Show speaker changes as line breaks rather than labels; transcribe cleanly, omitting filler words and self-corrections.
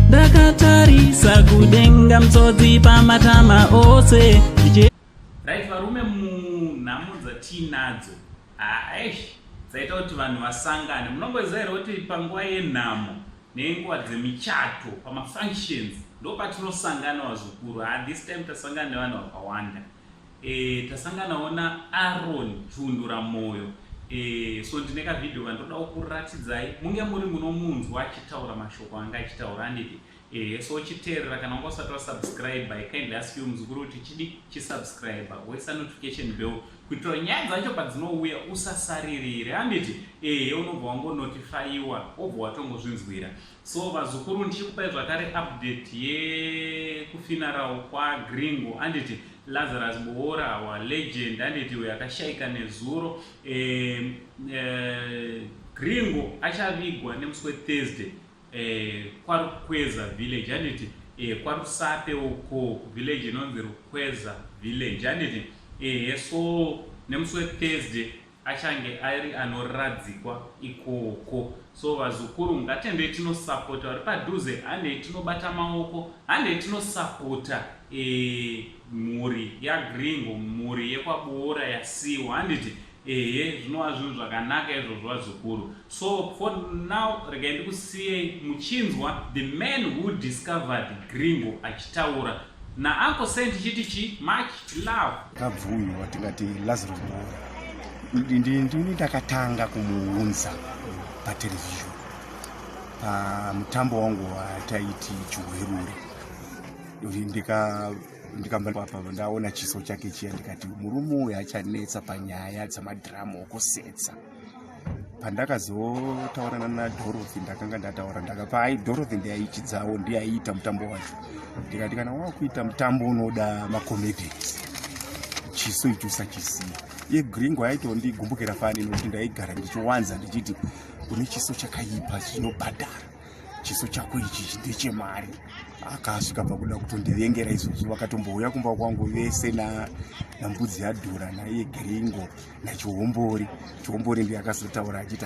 Dakatarisa kudenga mtsotsi pamatama ose. Right, varume munhamo dzatinadzo dzaita kuti vanhu vasangane. Munongoziva here kuti panguva yenhamo nenguva dzemichato pamafunctions ndo patinosangana vazukuru. This time tasangana nevanhu vakawanda. Tasanganawo naAaron Chundura Moyo. So ndine kavidhio kandoda kuratidzai munge muri munomunzwa achitaura mashoko anga achitaura anditi so chiteerera kana wanga usati wasubscribe. I kindly ask you muzukuru kuti chidi chisubscribe, woisa notification bell kuitira nyaya dzacho padzinouya usasaririre anditi unobva wangonotifyiwa wobva watongozvinzwira. So vazukuru ndichikupai zvakare update yekufinarawo kwaGringo anditi Lazarus Boora wa legend anditi uyo akashayika nezuro. Gringo achavigwa nemusi weThursday kwaRukweza village anditi kwaRusape uko village inonzi Rukweza village anditi so nemusi weThursday achange ari anoradzikwa ikoko. So vazukuru ngatendei tinosapota vari padhuze, handei tinobata maoko, handei tinosapota mhuri yaGringo, mhuri yekwaBoora yasiwa handiti zvinova zvinhu zvakanaka izvozvo vazukuru. So for now regai ndikusiyei muchinzwa the man who discovered Gringo achitaura naUncle Saint chitichi much love.
Kabvunyu watingati Lazarus Boora ndini ndakatanga kumuunza patelevision pamutambo wangu wataiti Chiwerure. Ndikamba ndaona chiso chake chiya ndikati murume uyu achanetsa panyaya dzamadhiramu okusetsa. Pandakazotaurana naDorothy ndakanga ndataura ndakapa Dorothy ndiyaichidzawo ndiyaiita mutambo wacho. Ndikati kana wakuita mutambo unoda makomedies chiso icho usachisiya. Gringo aitondigumbuka fani nokuti ndaigara ndichiwanza ndichiti une chiso chakaipa chinobhadhara, chiso chako ichi ndechemari. Akasvika pakuda kutondivengera izvozvo, vakatombouya kumba kwangu vese nambudzi yaDhura naiye Gringo naChihombori. Chihombori ndiye akazotaura achiti